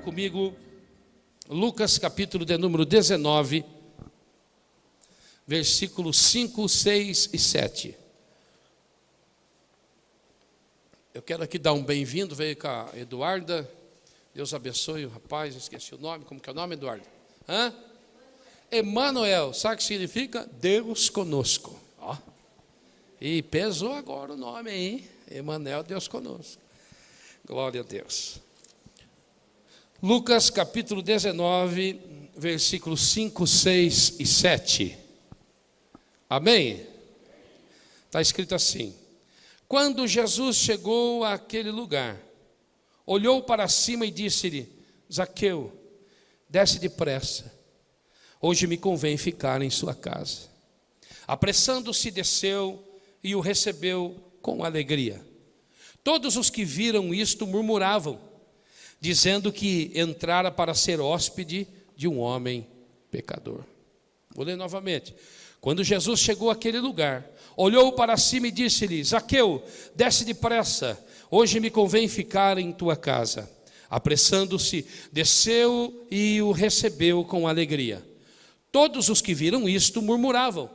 comigo Lucas capítulo de número 19, versículos 5, 6 e 7. Eu quero aqui dar um bem-vindo, veio com a Eduarda. Deus abençoe o rapaz, esqueci o nome. Como que é o nome, Eduardo? Emanuel, sabe o que significa? Deus conosco. Ó. E pesou agora o nome aí, Emanuel, Deus conosco. Glória a Deus. Lucas capítulo 19, versículos 5, 6 e 7. Amém? Está escrito assim: quando Jesus chegou àquele lugar, olhou para cima e disse-lhe: Zaqueu, desce depressa, hoje me convém ficar em sua casa. Apressando-se, desceu e o recebeu com alegria. Todos os que viram isto murmuravam, dizendo que entrara para ser hóspede de um homem pecador. Vou ler novamente. Quando Jesus chegou àquele lugar, olhou para cima e disse-lhe: Zaqueu, desce depressa, hoje me convém ficar em tua casa. Apressando-se, desceu e o recebeu com alegria. Todos os que viram isto murmuravam,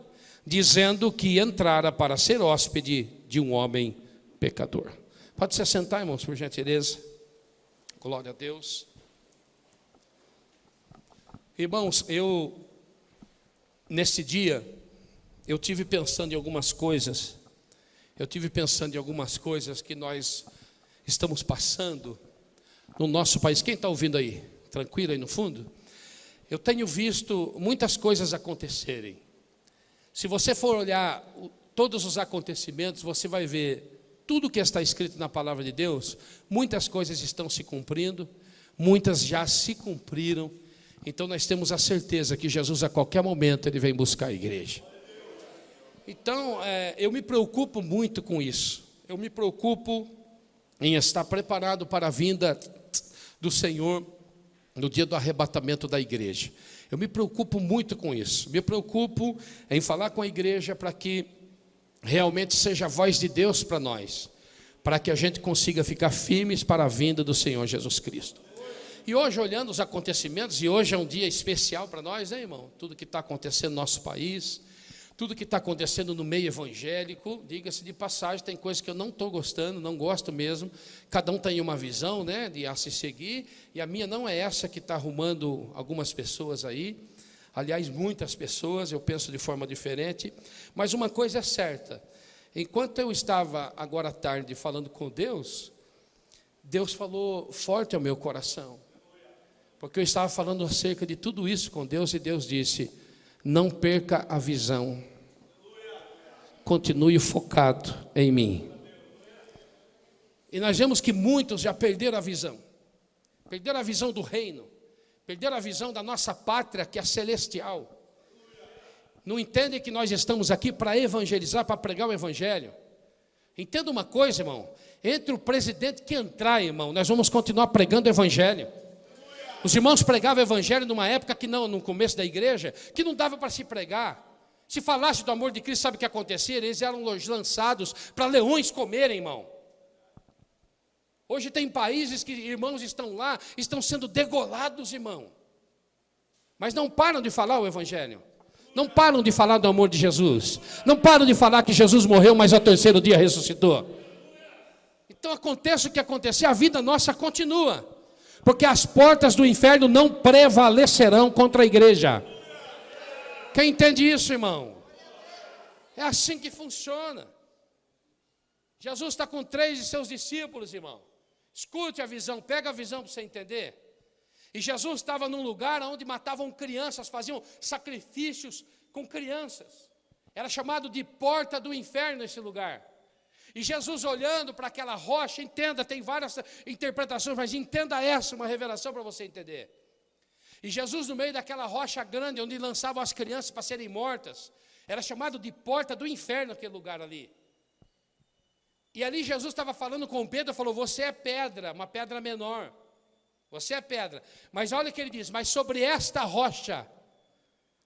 dizendo que entrara para ser hóspede de um homem pecador. Pode se assentar, irmãos, por gentileza. Glória a Deus. Irmãos, nesse dia, eu tive pensando em algumas coisas. Que nós estamos passando no nosso país. Quem está ouvindo aí? Tranquilo aí no fundo? Eu tenho visto muitas coisas acontecerem. Se você for olhar todos os acontecimentos, você vai ver tudo que está escrito na palavra de Deus. Muitas coisas estão se cumprindo, muitas já se cumpriram. Então nós temos a certeza que Jesus a qualquer momento ele vem buscar a igreja. Então eu me preocupo muito com isso. Eu me preocupo em estar preparado para a vinda do Senhor no dia do arrebatamento da igreja. Eu me preocupo muito com isso. Me preocupo em falar com a igreja para que realmente seja a voz de Deus para nós, para que a gente consiga ficar firmes para a vinda do Senhor Jesus Cristo. E hoje, olhando os acontecimentos, e hoje é um dia especial para nós, né, irmão? Tudo que está acontecendo no nosso país, tudo que está acontecendo no meio evangélico, diga-se de passagem, tem coisas que eu não estou gostando, não gosto mesmo. Cada um tem uma visão, né, de a se seguir, e a minha não é essa que está arrumando algumas pessoas aí. Aliás, muitas pessoas, eu penso de forma diferente, mas uma coisa é certa: enquanto eu estava agora à tarde falando com Deus, Deus falou forte ao meu coração, porque eu estava falando acerca de tudo isso com Deus, e Deus disse: não perca a visão, continue focado em mim. E nós vemos que muitos já perderam a visão do reino, perderam a visão da nossa pátria, que é celestial. Não entendem que nós estamos aqui para evangelizar, para pregar o evangelho. Entenda uma coisa, irmão: entre o presidente que entrar, irmão, nós vamos continuar pregando o evangelho. Os irmãos pregavam o evangelho numa época que não, no começo da igreja, que não dava para se pregar. Se falasse do amor de Cristo, sabe o que acontecia? Eles eram lançados para leões comerem, irmão. Hoje tem países que irmãos estão lá, estão sendo degolados, irmão. Mas não param de falar o evangelho. Não param de falar do amor de Jesus. Não param de falar que Jesus morreu, mas ao terceiro dia ressuscitou. Então aconteça o que acontecer, a vida nossa continua. Porque as portas do inferno não prevalecerão contra a igreja. Quem entende isso, irmão? É assim que funciona. Jesus está com 3 de seus discípulos, irmão. Escute a visão, pega a visão para você entender. E Jesus estava num lugar onde matavam crianças, faziam sacrifícios com crianças. Era chamado de porta do inferno esse lugar. E Jesus olhando para aquela rocha, entenda, tem várias interpretações, mas entenda essa, uma revelação para você entender. E Jesus no meio daquela rocha grande, onde lançavam as crianças para serem mortas, era chamado de porta do inferno aquele lugar ali. E ali Jesus estava falando com Pedro, falou: você é pedra, uma pedra menor. Você é pedra. Mas olha o que ele diz: mas sobre esta rocha,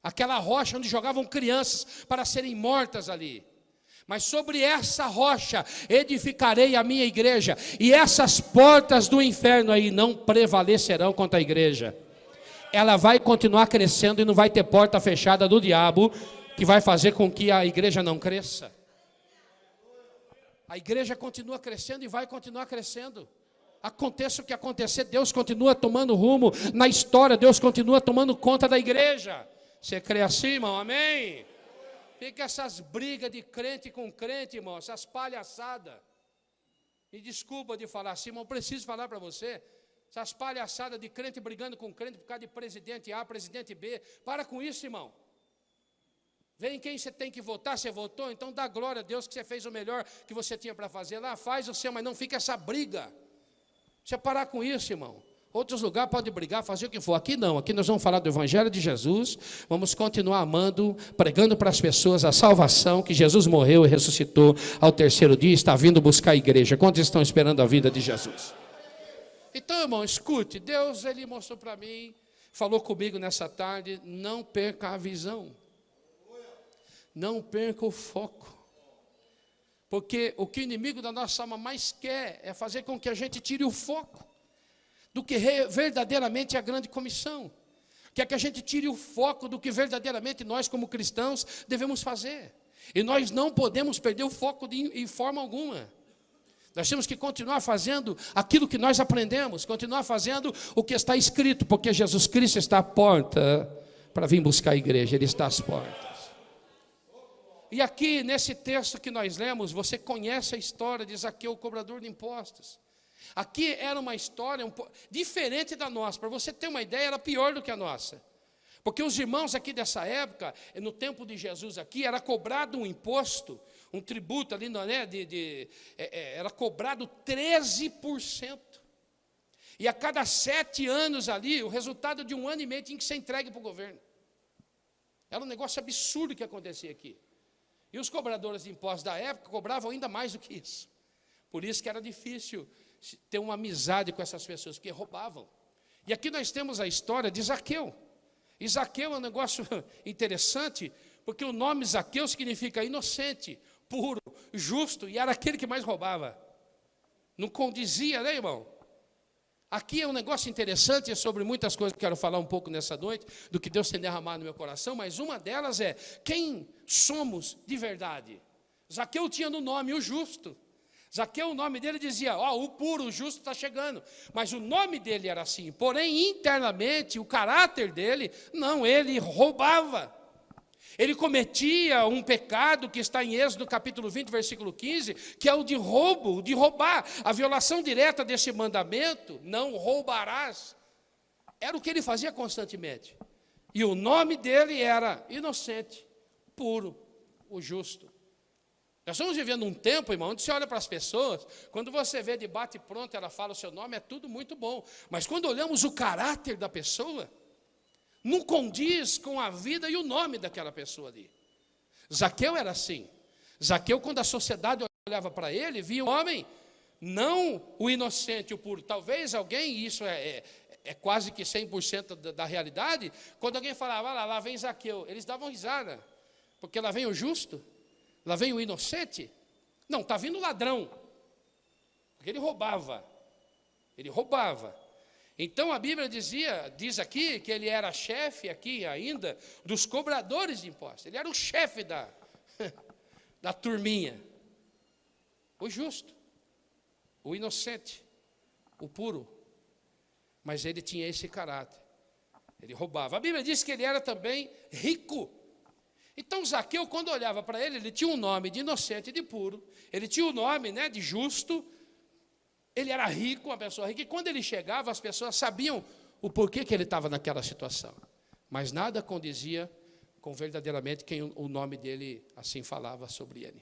aquela rocha onde jogavam crianças para serem mortas ali, Mas sobre essa rocha edificarei a minha igreja, e essas portas do inferno aí não prevalecerão contra a igreja. Ela vai continuar crescendo e não vai ter porta fechada do diabo que vai fazer com que a igreja não cresça. A igreja continua crescendo e vai continuar crescendo. Aconteça o que acontecer, Deus continua tomando rumo na história, Deus continua tomando conta da igreja. Você crê assim, irmão? Amém? Fica essas brigas de crente com crente, irmão, essas palhaçadas. Me desculpa de falar assim, mas eu preciso falar para você. Essas palhaçadas de crente brigando com crente por causa de presidente A, presidente B. Para com isso, irmão. Vem quem você tem que votar, você votou, então dá glória a Deus que você fez o melhor que você tinha para fazer lá. Faz o seu, mas não fica essa briga. Você parar com isso, irmão. Outros lugares podem brigar, fazer o que for. Aqui não, aqui nós vamos falar do Evangelho de Jesus. Vamos continuar amando, pregando para as pessoas a salvação, que Jesus morreu e ressuscitou ao terceiro dia, está vindo buscar a igreja. Quantos estão esperando a vida de Jesus? Então, irmão, escute, Deus, Ele mostrou para mim, falou comigo nessa tarde, não perca a visão. Não perca o foco. Porque o que o inimigo da nossa alma mais quer é fazer com que a gente tire o foco do que verdadeiramente é a grande comissão. Quer que a gente tire o foco do que verdadeiramente nós, como cristãos, devemos fazer. E nós não podemos perder o foco em forma alguma. Nós temos que continuar fazendo aquilo que nós aprendemos, continuar fazendo o que está escrito, porque Jesus Cristo está à porta para vir buscar a igreja, Ele está às portas. E aqui, nesse texto que nós lemos, você conhece a história de Zaqueu, o cobrador de impostos. Aqui era uma história diferente da nossa. Para você ter uma ideia, era pior do que a nossa. Porque os irmãos aqui dessa época, no tempo de Jesus aqui, era cobrado um imposto, um tributo ali, né, era cobrado 13%. E a cada 7 anos ali, o resultado de 1 ano e meio tinha que ser entregue para o governo. Era um negócio absurdo que acontecia aqui. E os cobradores de impostos da época cobravam ainda mais do que isso. Por isso que era difícil ter uma amizade com essas pessoas, porque roubavam. E aqui nós temos a história de Zaqueu. E Zaqueu é um negócio interessante, porque o nome Zaqueu significa inocente, puro, justo, e era aquele que mais roubava. Não condizia, né, irmão? Aqui é um negócio interessante, é sobre muitas coisas que eu quero falar um pouco nessa noite, do que Deus tem derramado no meu coração, mas uma delas é, quem somos de verdade? Zaqueu tinha no nome o justo. Zaqueu, o nome dele dizia, o puro, o justo está chegando. Mas o nome dele era assim, porém internamente, o caráter dele, não, ele roubava. Ele cometia um pecado que está em Êxodo capítulo 20, versículo 15, que é o de roubo, de roubar. A violação direta desse mandamento, não roubarás, era o que ele fazia constantemente. E o nome dele era inocente, puro, o justo. Nós estamos vivendo um tempo, irmão, onde você olha para as pessoas, quando você vê de bate pronto, ela fala o seu nome, é tudo muito bom. Mas quando olhamos o caráter da pessoa, não condiz com a vida e o nome daquela pessoa ali. Zaqueu era assim. Zaqueu, quando a sociedade olhava para ele, via o homem, não o inocente, o puro. Talvez alguém, isso é quase que 100% da realidade, quando alguém falava, lá vem Zaqueu, eles davam risada, porque lá vem o justo, lá vem o inocente. Não, está vindo o ladrão, porque ele roubava. Ele roubava. Então a Bíblia diz aqui que ele era chefe aqui ainda dos cobradores de impostos. Ele era o chefe da turminha. O justo, o inocente, o puro. Mas ele tinha esse caráter. Ele roubava. A Bíblia diz que ele era também rico. Então Zaqueu, quando olhava para ele, ele tinha um nome de inocente e de puro. Ele tinha um nome, né, de justo. Ele era rico, uma pessoa rica, e quando ele chegava, as pessoas sabiam o porquê que ele estava naquela situação. Mas nada condizia com verdadeiramente quem o nome dele assim falava sobre ele.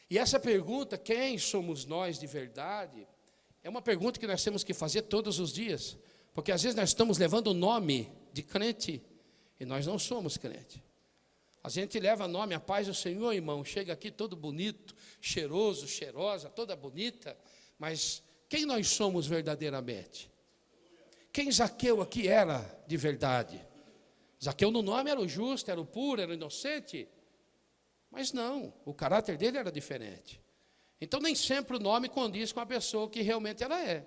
E essa pergunta, quem somos nós de verdade, é uma pergunta que nós temos que fazer todos os dias. Porque às vezes nós estamos levando o nome de crente, e nós não somos crente. A gente leva nome, a paz do Senhor, irmão, chega aqui todo bonito, cheiroso, cheirosa, toda bonita, mas quem nós somos verdadeiramente? Quem Zaqueu aqui era de verdade? Zaqueu no nome era o justo, era o puro, era o inocente. Mas não, o caráter dele era diferente. Então, nem sempre o nome condiz com a pessoa que realmente ela é.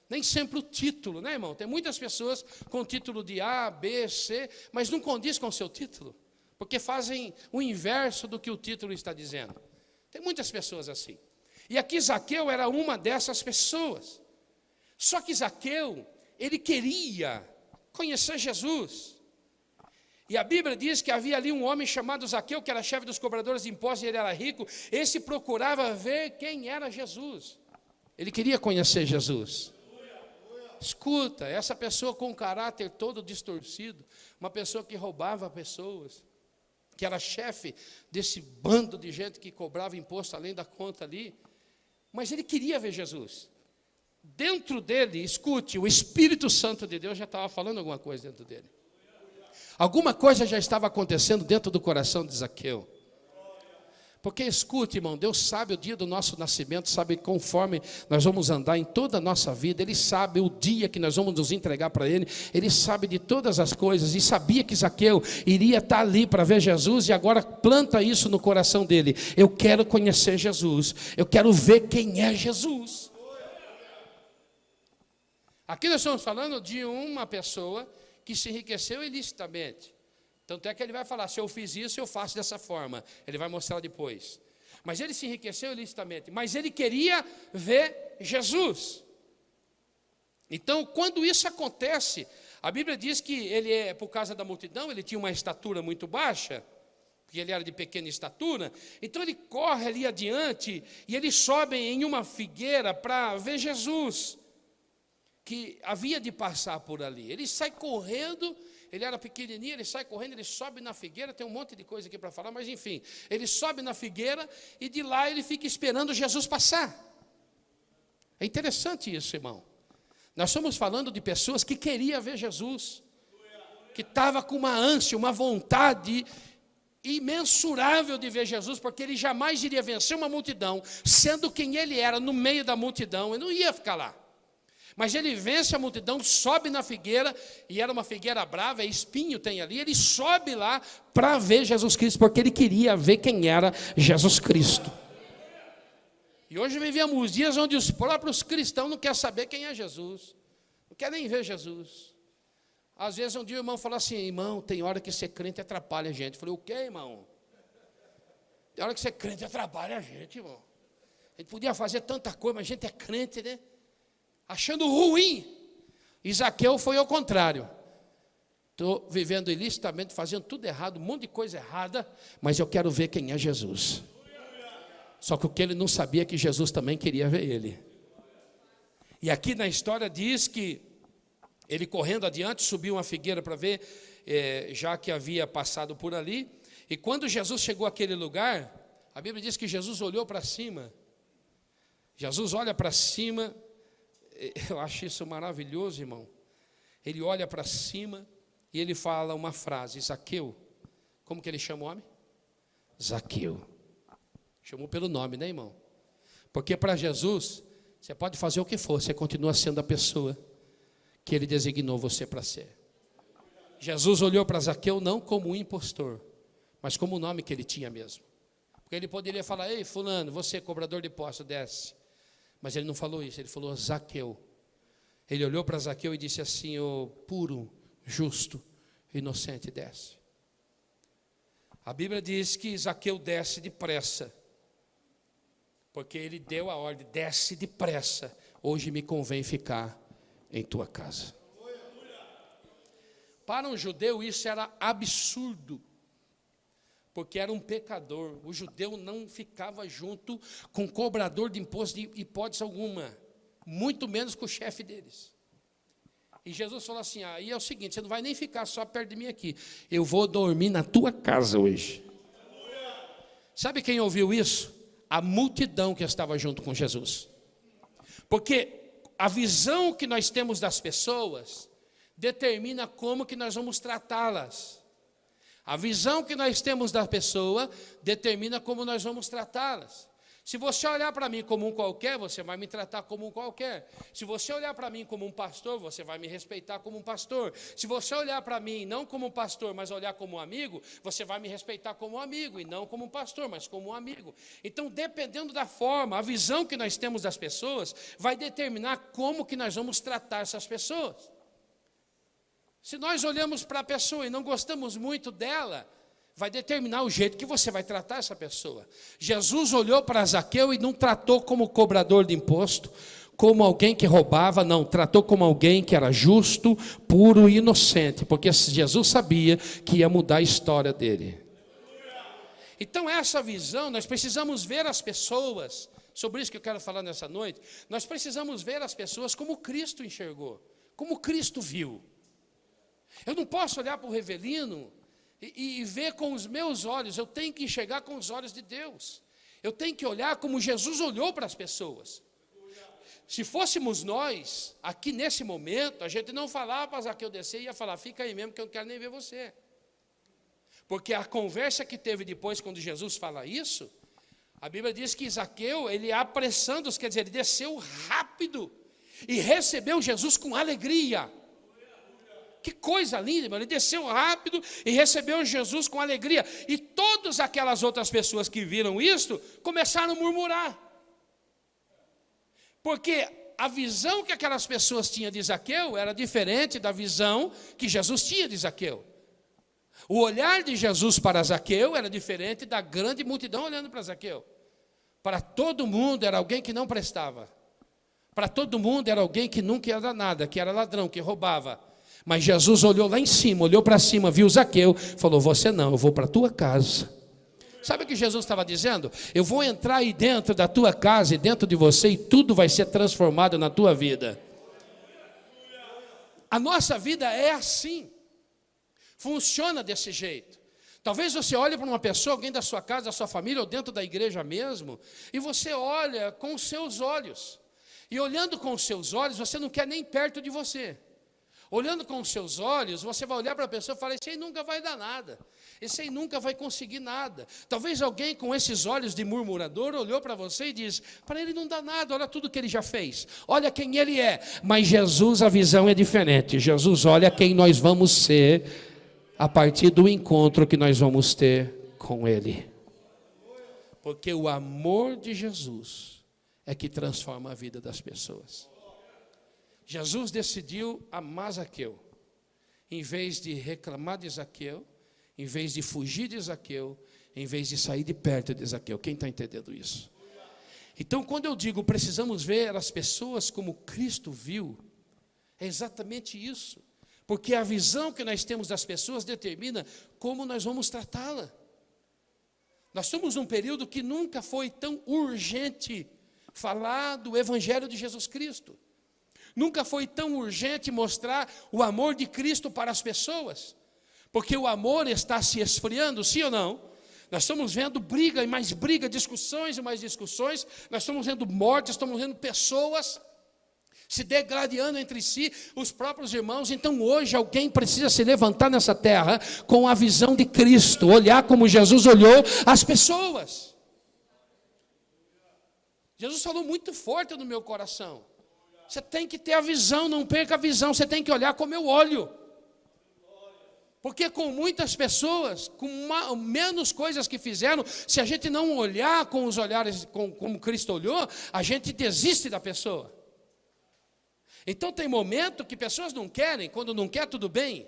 Nem sempre o título, né, irmão? Tem muitas pessoas com título de A, B, C, mas não condiz com o seu título, porque fazem o inverso do que o título está dizendo. Tem muitas pessoas assim. E aqui Zaqueu era uma dessas pessoas. Só que Zaqueu, ele queria conhecer Jesus. E a Bíblia diz que havia ali um homem chamado Zaqueu, que era chefe dos cobradores de impostos, e ele era rico. Esse procurava ver quem era Jesus. Ele queria conhecer Jesus. Escuta, essa pessoa com um caráter todo distorcido, uma pessoa que roubava pessoas, que era chefe desse bando de gente que cobrava imposto além da conta ali, mas ele queria ver Jesus. Dentro dele, escute, o Espírito Santo de Deus já estava falando alguma coisa dentro dele. Alguma coisa já estava acontecendo dentro do coração de Zaqueu. Porque escute, irmão, Deus sabe o dia do nosso nascimento, sabe conforme nós vamos andar em toda a nossa vida, Ele sabe o dia que nós vamos nos entregar para Ele, Ele sabe de todas as coisas, e sabia que Zaqueu iria estar ali para ver Jesus, e agora planta isso no coração dele: eu quero conhecer Jesus, eu quero ver quem é Jesus. Aqui nós estamos falando de uma pessoa que se enriqueceu ilicitamente. Tanto é que ele vai falar: se eu fiz isso, eu faço dessa forma. Ele vai mostrar depois. Mas ele se enriqueceu ilicitamente. Mas ele queria ver Jesus. Então, quando isso acontece, a Bíblia diz que ele, por causa da multidão, ele tinha uma estatura muito baixa, porque ele era de pequena estatura. Então ele corre ali adiante e ele sobe em uma figueira para ver Jesus, que havia de passar por ali. Ele sai correndo. Ele era pequenininho, ele sai correndo, ele sobe na figueira, tem um monte de coisa aqui para falar, mas enfim, ele sobe na figueira e de lá ele fica esperando Jesus passar. É interessante isso, irmão. Nós estamos falando de pessoas que queriam ver Jesus, que estava com uma ânsia, uma vontade imensurável de ver Jesus, porque ele jamais iria vencer uma multidão, sendo quem ele era no meio da multidão, ele não ia ficar lá. Mas ele vence a multidão, sobe na figueira, e era uma figueira brava, espinho tem ali, ele sobe lá para ver Jesus Cristo, porque ele queria ver quem era Jesus Cristo. E hoje vivemos dias onde os próprios cristãos não querem saber quem é Jesus, não querem nem ver Jesus. Às vezes um dia o irmão fala assim: irmão, tem hora que ser crente atrapalha a gente. Eu falei: o quê, irmão? Tem hora que ser crente atrapalha a gente, irmão. A gente podia fazer tanta coisa, mas a gente é crente, né? Achando ruim. E Zaqueu foi ao contrário. Estou vivendo ilicitamente, fazendo tudo errado, um monte de coisa errada, mas eu quero ver quem é Jesus. Só que o que ele não sabia é que Jesus também queria ver ele. E aqui na história diz que ele, correndo adiante, subiu uma figueira para ver, já que havia passado por ali. E quando Jesus chegou àquele lugar, a Bíblia diz que Jesus olhou para cima. Jesus olha para cima. Eu acho isso maravilhoso, irmão. Ele olha para cima e ele fala uma frase: Zaqueu. Como que ele chama o homem? Zaqueu. Chamou pelo nome, né, irmão? Porque para Jesus, você pode fazer o que for, você continua sendo a pessoa que ele designou você para ser. Jesus olhou para Zaqueu não como um impostor, mas como o nome que ele tinha mesmo. Porque ele poderia falar: ei, fulano, você cobrador de imposto, desce. Mas ele não falou isso, ele falou Zaqueu. Ele olhou para Zaqueu e disse assim: ô puro, justo, inocente, desce. A Bíblia diz que Zaqueu desce depressa, porque ele deu a ordem: desce depressa, hoje me convém ficar em tua casa. Para um judeu isso era absurdo, porque era um pecador. O judeu não ficava junto com cobrador de imposto de hipótese alguma, muito menos com o chefe deles. E Jesus falou assim: aí é o seguinte, você não vai nem ficar só perto de mim aqui, eu vou dormir na tua casa hoje. Sabe quem ouviu isso? A multidão que estava junto com Jesus. Porque a visão que nós temos das pessoas determina como que nós vamos tratá-las. A visão que nós temos da pessoa determina como nós vamos tratá-las. Se você olhar para mim como um qualquer, você vai me tratar como um qualquer. Se você olhar para mim como um pastor, você vai me respeitar como um pastor. Se você olhar para mim não como um pastor, mas olhar como um amigo, você vai me respeitar como um amigo, e não como um pastor, mas como um amigo. Então, dependendo da forma, a visão que nós temos das pessoas, vai determinar como que nós vamos tratar essas pessoas. Se nós olhamos para a pessoa e não gostamos muito dela, vai determinar o jeito que você vai tratar essa pessoa. Jesus olhou para Zaqueu e não tratou como cobrador de imposto, como alguém que roubava, não, tratou como alguém que era justo, puro e inocente, porque Jesus sabia que ia mudar a história dele. Então essa visão, nós precisamos ver as pessoas, sobre isso que eu quero falar nessa noite, nós precisamos ver as pessoas como Cristo enxergou, como Cristo viu. Eu não posso olhar para o Revelino e ver com os meus olhos, eu tenho que enxergar com os olhos de Deus. Eu tenho que olhar como Jesus olhou para as pessoas. Se fôssemos nós, aqui nesse momento, a gente não falava para Zaqueu descer e ia falar, fica aí mesmo que eu não quero nem ver você. Porque a conversa que teve depois, quando Jesus fala isso, a Bíblia diz que Zaqueu, ele apressando-se, quer dizer, ele desceu rápido e recebeu Jesus com alegria. Que coisa linda, irmão. Ele desceu rápido e recebeu Jesus com alegria. E todas aquelas outras pessoas que viram isto, começaram a murmurar. Porque a visão que aquelas pessoas tinham de Zaqueu era diferente da visão que Jesus tinha de Zaqueu. O olhar de Jesus para Zaqueu era diferente da grande multidão olhando para Zaqueu. Para todo mundo era alguém que não prestava. Para todo mundo era alguém que nunca era nada, que era ladrão, que roubava. Mas Jesus olhou lá em cima, olhou para cima, viu Zaqueu, falou, você não, eu vou para a tua casa. Sabe o que Jesus estava dizendo? Eu vou entrar aí dentro da tua casa e dentro de você e tudo vai ser transformado na tua vida. A nossa vida é assim. Funciona desse jeito. Talvez você olhe para uma pessoa, alguém da sua casa, da sua família ou dentro da igreja mesmo, e você olha com os seus olhos. E olhando com os seus olhos, você não quer nem perto de você. Olhando com os seus olhos, você vai olhar para a pessoa e falar, esse aí nunca vai dar nada, esse aí nunca vai conseguir nada. Talvez alguém com esses olhos de murmurador olhou para você e disse, para ele não dá nada, olha tudo que ele já fez, olha quem ele é. Mas Jesus, a visão é diferente. Jesus olha quem nós vamos ser a partir do encontro que nós vamos ter com ele. Porque o amor de Jesus é que transforma a vida das pessoas. Jesus decidiu amar Zaqueu, em vez de reclamar de Zaqueu, em vez de fugir de Zaqueu, em vez de sair de perto de Zaqueu. Quem está entendendo isso? Então, quando eu digo precisamos ver as pessoas como Cristo viu, é exatamente isso. Porque a visão que nós temos das pessoas determina como nós vamos tratá-la. Nós estamos num período que nunca foi tão urgente falar do Evangelho de Jesus Cristo. Nunca foi tão urgente mostrar o amor de Cristo para as pessoas, porque o amor está se esfriando, sim ou não? Nós estamos vendo briga e mais briga, discussões e mais discussões, nós estamos vendo mortes, estamos vendo pessoas se degradando entre si, os próprios irmãos. Então hoje alguém precisa se levantar nessa terra com a visão de Cristo, olhar como Jesus olhou as pessoas. Jesus falou muito forte no meu coração. Você tem que ter a visão, não perca a visão, você tem que olhar como eu olho. Porque com muitas pessoas, com menos coisas que fizeram, se a gente não olhar com os olhares como Cristo olhou, a gente desiste da pessoa. Então tem momento que pessoas não querem, quando não quer tudo bem.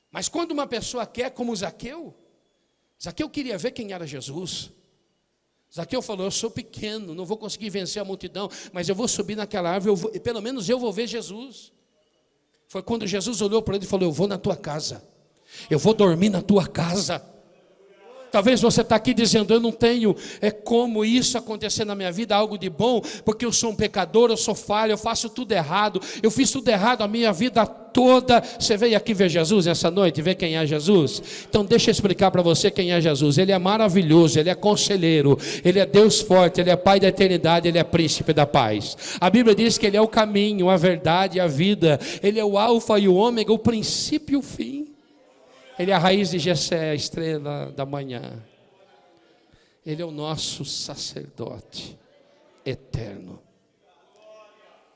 Mas quando uma pessoa quer, como Zaqueu queria ver quem era Jesus. Zaqueu falou, eu sou pequeno, não vou conseguir vencer a multidão, mas eu vou subir naquela árvore, pelo menos eu vou ver Jesus. Foi quando Jesus olhou para ele e falou, eu vou na tua casa, eu vou dormir na tua casa. Talvez você está aqui dizendo, eu não tenho como isso acontecer na minha vida, algo de bom, porque eu sou um pecador, eu sou falho, eu faço tudo errado, eu fiz tudo errado a minha vida toda. Você veio aqui ver Jesus essa noite, ver quem é Jesus? Então deixa eu explicar para você quem é Jesus. Ele é maravilhoso, Ele é conselheiro, Ele é Deus forte, Ele é Pai da eternidade, Ele é príncipe da paz. A Bíblia diz que Ele é o caminho, a verdade e a vida. Ele é o alfa e o ômega, o princípio e o fim. Ele é a raiz de Jessé, a estrela da manhã. Ele é o nosso sacerdote eterno.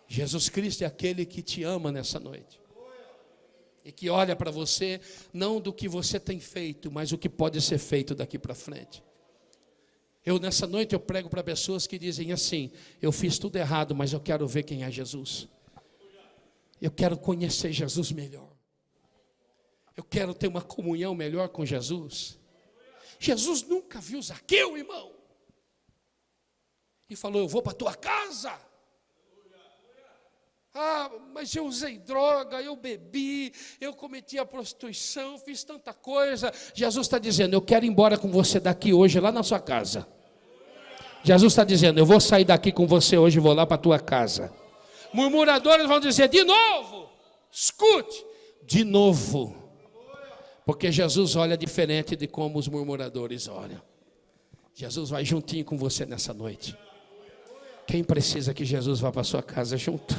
Jesus Cristo é aquele que te ama nessa noite. E que olha para você, não do que você tem feito, mas o que pode ser feito daqui para frente. Nessa noite eu prego para pessoas que dizem assim: eu fiz tudo errado, mas eu quero ver quem é Jesus. Eu quero conhecer Jesus melhor. Eu quero ter uma comunhão melhor com Jesus. Jesus nunca viu Zaqueu, irmão, e falou: eu vou para a tua casa. Ah, mas eu usei droga, eu bebi, eu cometi a prostituição, fiz tanta coisa. Jesus está dizendo: eu quero ir embora com você daqui hoje, lá na sua casa. Jesus está dizendo: eu vou sair daqui com você hoje e vou lá para a tua casa. Murmuradores vão dizer: de novo, escute, de novo. Porque Jesus olha diferente de como os murmuradores olham. Jesus vai juntinho com você nessa noite. Quem precisa que Jesus vá para a sua casa junto?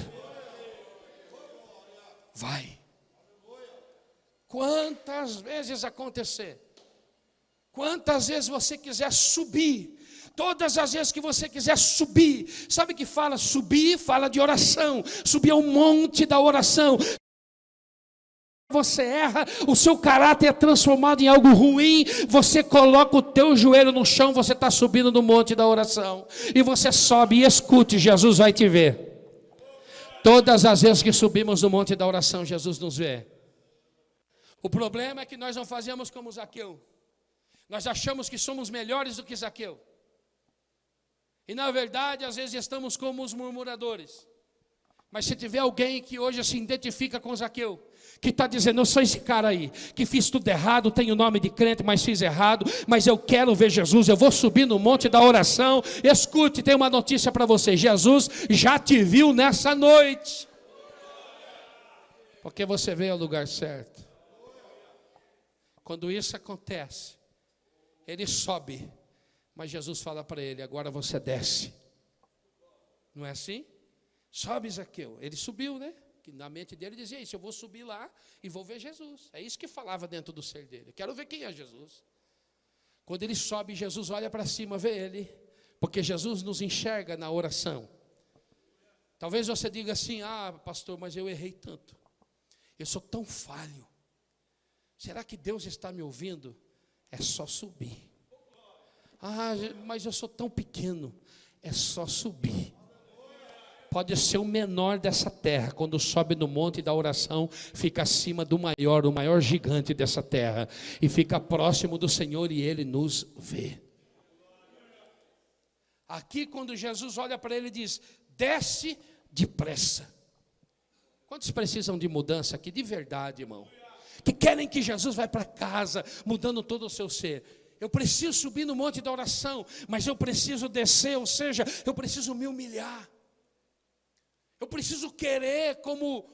Vai. Quantas vezes acontecer, quantas vezes você quiser subir, todas as vezes que você quiser subir, sabe que fala subir? Fala de oração, subir ao monte da oração. Você erra, o seu caráter é transformado em algo ruim, você coloca o teu joelho no chão, você está subindo no monte da oração, e você sobe e escute, Jesus vai te ver. Todas as vezes que subimos no monte da oração, Jesus nos vê. O problema é que nós não fazemos como Zaqueu. Nós achamos que somos melhores do que Zaqueu. E na verdade, às vezes estamos como os murmuradores. Mas se tiver alguém que hoje se identifica com Zaqueu, que está dizendo: eu sou esse cara aí, que fiz tudo errado, tenho nome de crente, mas fiz errado, mas eu quero ver Jesus, eu vou subir no monte da oração. Escute, tem uma notícia para você: Jesus já te viu nessa noite. Porque você veio ao lugar certo. Quando isso acontece, ele sobe, mas Jesus fala para ele: agora você desce. Não é assim? Sobe, Zaqueu. Ele subiu, né? Que na mente dele dizia isso: eu vou subir lá e vou ver Jesus. É isso que falava dentro do ser dele: eu quero ver quem é Jesus. Quando ele sobe, Jesus olha para cima, vê ele, porque Jesus nos enxerga na oração. Talvez você diga assim: ah, pastor, mas eu errei tanto, eu sou tão falho, será que Deus está me ouvindo? É só subir. Ah, mas eu sou tão pequeno. É só subir. Pode ser o menor dessa terra, quando sobe no monte da oração, fica acima do maior, o maior gigante dessa terra, e fica próximo do Senhor, e Ele nos vê. Aqui, quando Jesus olha para ele e diz: desce depressa. Quantos precisam de mudança aqui, de verdade, irmão? Que querem que Jesus vá para casa, mudando todo o seu ser. Eu preciso subir no monte da oração, mas eu preciso descer, ou seja, eu preciso me humilhar. Eu preciso querer como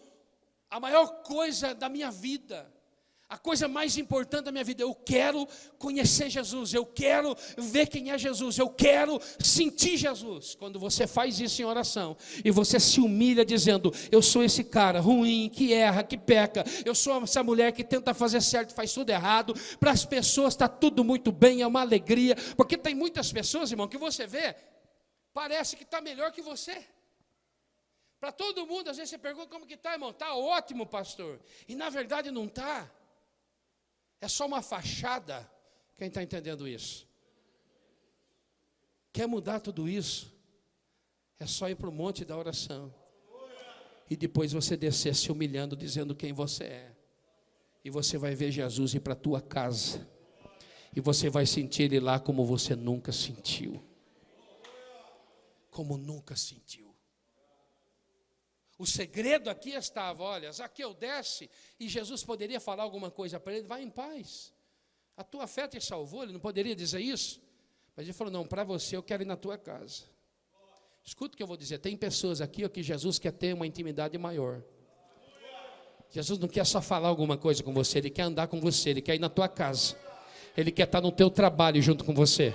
a maior coisa da minha vida, a coisa mais importante da minha vida. Eu quero conhecer Jesus, eu quero ver quem é Jesus, eu quero sentir Jesus. Quando você faz isso em oração e você se humilha dizendo: eu sou esse cara ruim, que erra, que peca, eu sou essa mulher que tenta fazer certo, faz tudo errado. Para as pessoas está tudo muito bem, é uma alegria, porque tem muitas pessoas, irmão, que você vê, parece que está melhor que você. Para todo mundo, às vezes você pergunta: como que está, irmão? Está ótimo, pastor. E na verdade não está. É só uma fachada. Quem está entendendo isso? Quer mudar tudo isso? É só ir para o monte da oração. E depois você descer se humilhando, dizendo quem você é. E você vai ver Jesus ir para a tua casa. E você vai sentir Ele lá como você nunca sentiu. Como nunca sentiu. O segredo aqui estava: olha, Zaqueu, desce, e Jesus poderia falar alguma coisa para ele: vai em paz, a tua fé te salvou. Ele não poderia dizer isso? Mas ele falou: não, para você eu quero ir na tua casa. Escuta o que eu vou dizer: tem pessoas aqui que Jesus quer ter uma intimidade maior. Jesus não quer só falar alguma coisa com você, Ele quer andar com você, Ele quer ir na tua casa, Ele quer estar no teu trabalho junto com você,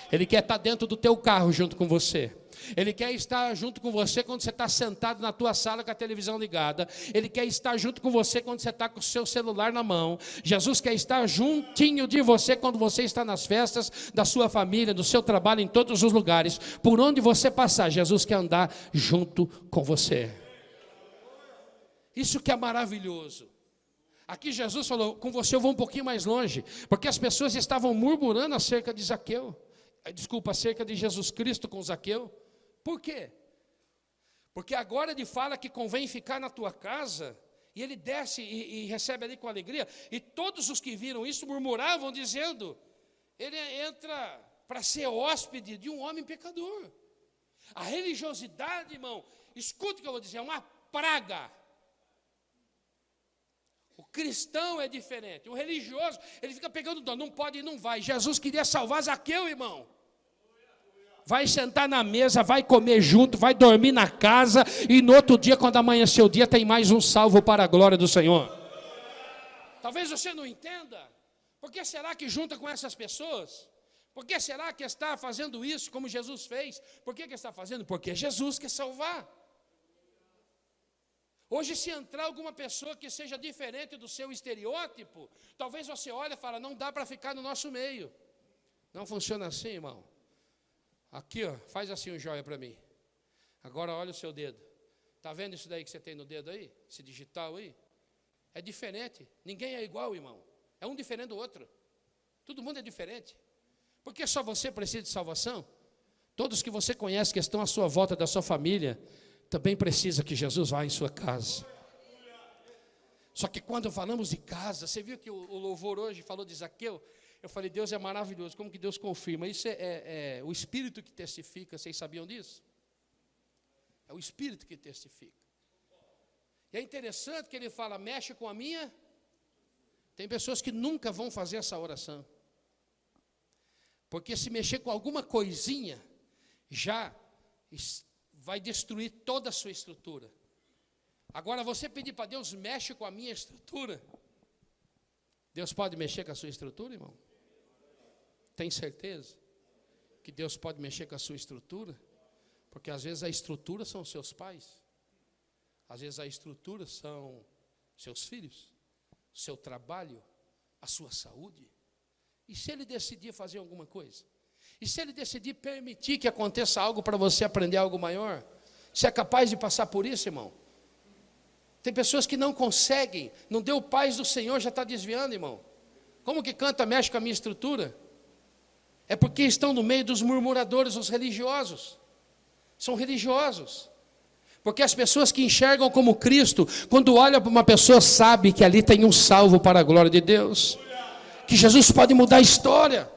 Ele quer estar dentro do teu carro junto com você, Ele quer estar junto com você quando você está sentado na tua sala com a televisão ligada. Ele quer estar junto com você quando você está com o seu celular na mão. Jesus quer estar juntinho de você quando você está nas festas da sua família, do seu trabalho, em todos os lugares. Por onde você passar, Jesus quer andar junto com você. Isso que é maravilhoso. Aqui Jesus falou, com você eu vou um pouquinho mais longe, porque as pessoas estavam murmurando acerca de Zaqueu. Desculpa, acerca de Jesus Cristo com Zaqueu. Por quê? Porque agora ele fala que convém ficar na tua casa, e ele desce e recebe ali com alegria, e todos os que viram isso murmuravam, dizendo, ele entra para ser hóspede de um homem pecador. A religiosidade, irmão, escuta o que eu vou dizer, é uma praga. O cristão é diferente, o religioso, ele fica pegando dó, não pode e não vai. Jesus queria salvar Zaqueu, irmão. Vai sentar na mesa, vai comer junto, vai dormir na casa, e no outro dia, quando amanhecer o dia, tem mais um salvo para a glória do Senhor. Talvez você não entenda. Por que será que junta com essas pessoas? Por que será que está fazendo isso como Jesus fez? Por que está fazendo? Porque Jesus quer salvar. Hoje, se entrar alguma pessoa que seja diferente do seu estereótipo, talvez você olhe e fale, não dá para ficar no nosso meio. Não funciona assim, irmão. Aqui, ó, faz assim um joia para mim. Agora olha o seu dedo. Está vendo isso daí que você tem no dedo aí? Esse digital aí? É diferente. Ninguém é igual, irmão. É um diferente do outro. Todo mundo é diferente. Por que só você precisa de salvação? Todos que você conhece, que estão à sua volta, da sua família, também precisa que Jesus vá em sua casa. Só que quando falamos de casa, você viu que o louvor hoje falou de Zaqueu? Eu falei, Deus é maravilhoso, como que Deus confirma? Isso é o Espírito que testifica, vocês sabiam disso? É o Espírito que testifica. E é interessante que ele fala, mexe com a minha. Tem pessoas que nunca vão fazer essa oração. Porque se mexer com alguma coisinha, já vai destruir toda a sua estrutura. Agora, você pedir para Deus, mexe com a minha estrutura. Deus pode mexer com a sua estrutura, irmão? Tem certeza que Deus pode mexer com a sua estrutura? Porque às vezes a estrutura são os seus pais. Às vezes a estrutura são seus filhos, seu trabalho, a sua saúde. E se ele decidir fazer alguma coisa? E se ele decidir permitir que aconteça algo para você aprender algo maior? Você é capaz de passar por isso, irmão? Tem pessoas que não conseguem, não deu paz do Senhor, já está desviando, irmão. Como que canta, mexe com a minha estrutura? É porque estão no meio dos murmuradores, os religiosos. São religiosos. Porque as pessoas que enxergam como Cristo, quando olham para uma pessoa, sabe que ali tem um salvo para a glória de Deus. Que Jesus pode mudar a história.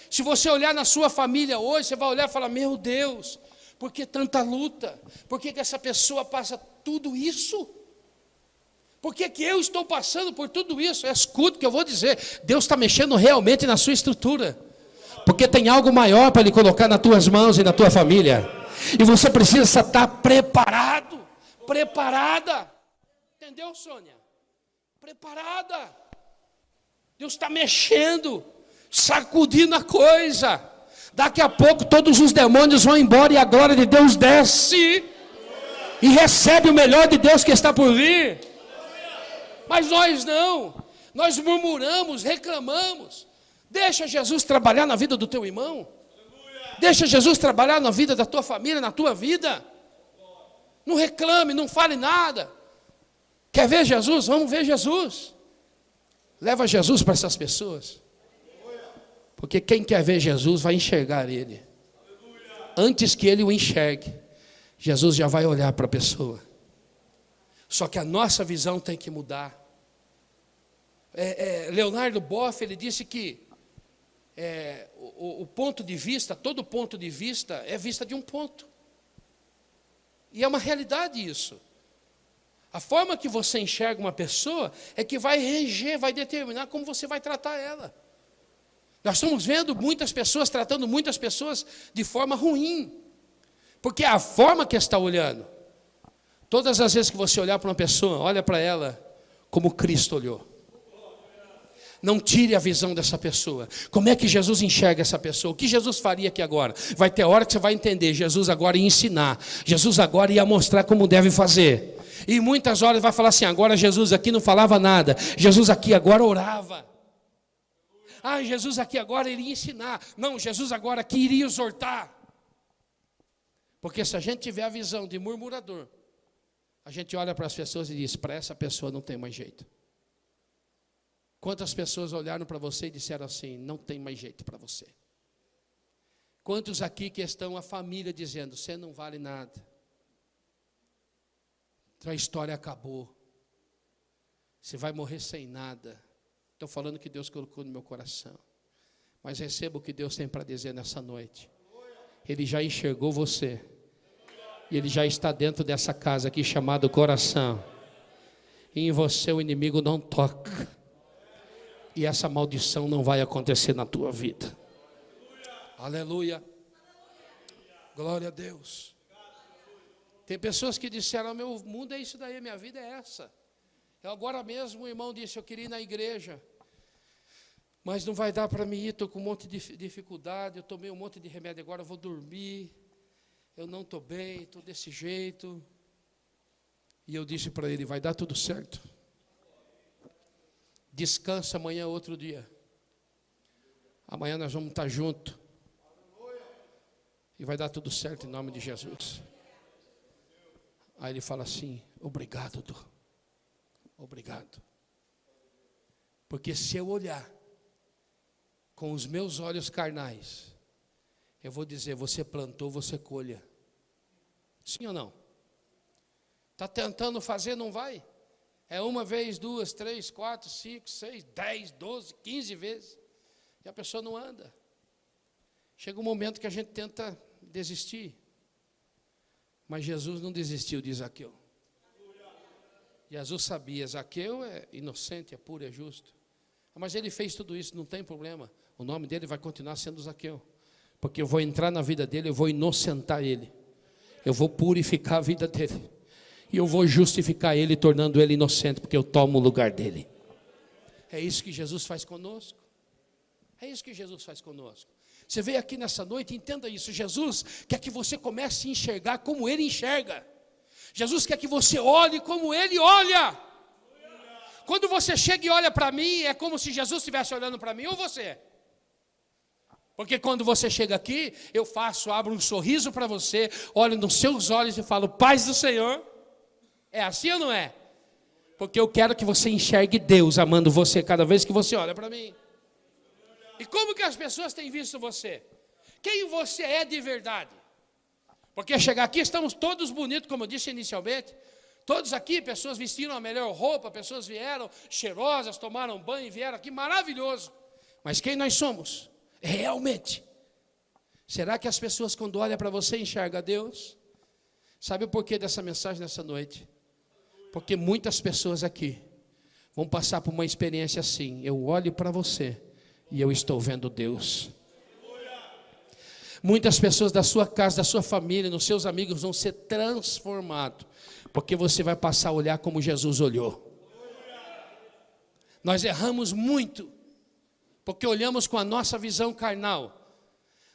Se você olhar na sua família hoje, você vai olhar e falar, meu Deus, por que tanta luta? Por que essa pessoa passa tudo isso? Por que eu estou passando por tudo isso? Escuta o que eu vou dizer. Deus está mexendo realmente na sua estrutura. Porque tem algo maior para Ele colocar nas tuas mãos e na tua família. E você precisa estar preparado. Preparada. Entendeu, Sônia? Preparada. Deus está mexendo, sacudindo a coisa. Daqui a pouco todos os demônios vão embora e a glória de Deus desce. E recebe o melhor de Deus que está por vir. Mas nós não. Nós murmuramos, reclamamos. Deixa Jesus trabalhar na vida do teu irmão. Deixa Jesus trabalhar na vida da tua família, na tua vida. Não reclame, não fale nada. Quer ver Jesus? Vamos ver Jesus. Leva Jesus para essas pessoas. Porque quem quer ver Jesus vai enxergar Ele. Antes que ele o enxergue, Jesus já vai olhar para a pessoa. Só que a nossa visão tem que mudar. Leonardo Boff, ele disse que o ponto de vista, todo ponto de vista é vista de um ponto. E é uma realidade isso. A forma que você enxerga uma pessoa é que vai reger, vai determinar como você vai tratar ela. Nós estamos vendo muitas pessoas tratando muitas pessoas de forma ruim. Porque é a forma que está olhando. Todas as vezes que você olhar para uma pessoa, olha para ela como Cristo olhou. Não tire a visão dessa pessoa. Como é que Jesus enxerga essa pessoa? O que Jesus faria aqui agora? Vai ter hora que você vai entender. Jesus agora ia ensinar. Jesus agora ia mostrar como deve fazer. E muitas horas vai falar assim, agora Jesus aqui não falava nada. Jesus aqui agora orava. Ah, Jesus aqui agora iria ensinar. Não, Jesus agora aqui iria exortar. Porque se a gente tiver a visão de murmurador, a gente olha para as pessoas e diz, para essa pessoa não tem mais jeito. Quantas pessoas olharam para você e disseram assim, não tem mais jeito para você? Quantos aqui que estão a família dizendo, você não vale nada. A história acabou. Você vai morrer sem nada. Estou falando que Deus colocou no meu coração. Mas receba o que Deus tem para dizer nessa noite. Ele já enxergou você. E Ele já está dentro dessa casa aqui chamada coração. E em você o inimigo não toca. E essa maldição não vai acontecer na tua vida. Aleluia. Glória a Deus. Tem pessoas que disseram, meu mundo é isso daí, minha vida é essa. Eu agora mesmo, o irmão disse, eu queria ir na igreja. Mas não vai dar para mim ir, estou com um monte de dificuldade, eu tomei um monte de remédio agora, eu vou dormir. Eu não estou bem, estou desse jeito. E eu disse para ele, vai dar tudo certo. Descansa, amanhã é outro dia. Amanhã nós vamos estar juntos. E vai dar tudo certo em nome de Jesus. Aí ele fala assim, obrigado, Du. Obrigado. Porque se eu olhar com os meus olhos carnais, eu vou dizer, você plantou, você colha. Sim ou não? Está tentando fazer, não vai? É uma vez, 2, 3, 4, 5, 6, 10, 12, 15 vezes. E a pessoa não anda. Chega um momento que a gente tenta desistir. Mas Jesus não desistiu de Zaqueu. Jesus sabia, Zaqueu é inocente, é puro, é justo. Mas ele fez tudo isso, não tem problema. O nome dele vai continuar sendo Zaqueu. Porque eu vou entrar na vida dele, eu vou inocentar ele. Eu vou purificar a vida dele. E eu vou justificar ele, tornando ele inocente, porque eu tomo o lugar dele. É isso que Jesus faz conosco. É isso que Jesus faz conosco. Você veio aqui nessa noite, entenda isso. Jesus quer que você comece a enxergar como ele enxerga. Jesus quer que você olhe como ele olha. Quando você chega e olha para mim, é como se Jesus estivesse olhando para mim ou você. Porque quando você chega aqui, eu abro um sorriso para você, olho nos seus olhos e falo, paz do Senhor. É assim ou não é? Porque eu quero que você enxergue Deus amando você cada vez que você olha para mim. E como que as pessoas têm visto você? Quem você é de verdade? Porque chegar aqui estamos todos bonitos, como eu disse inicialmente. Todos aqui, pessoas vestiram a melhor roupa, pessoas vieram cheirosas, tomaram banho e vieram aqui, maravilhoso. Mas quem nós somos? Realmente. Será que as pessoas quando olham para você enxergam Deus? Sabe o porquê dessa mensagem nessa noite? Porque muitas pessoas aqui vão passar por uma experiência assim. Eu olho para você e eu estou vendo Deus. Muitas pessoas da sua casa, da sua família, nos seus amigos vão ser transformados. Porque você vai passar a olhar como Jesus olhou. Nós erramos muito. Porque olhamos com a nossa visão carnal.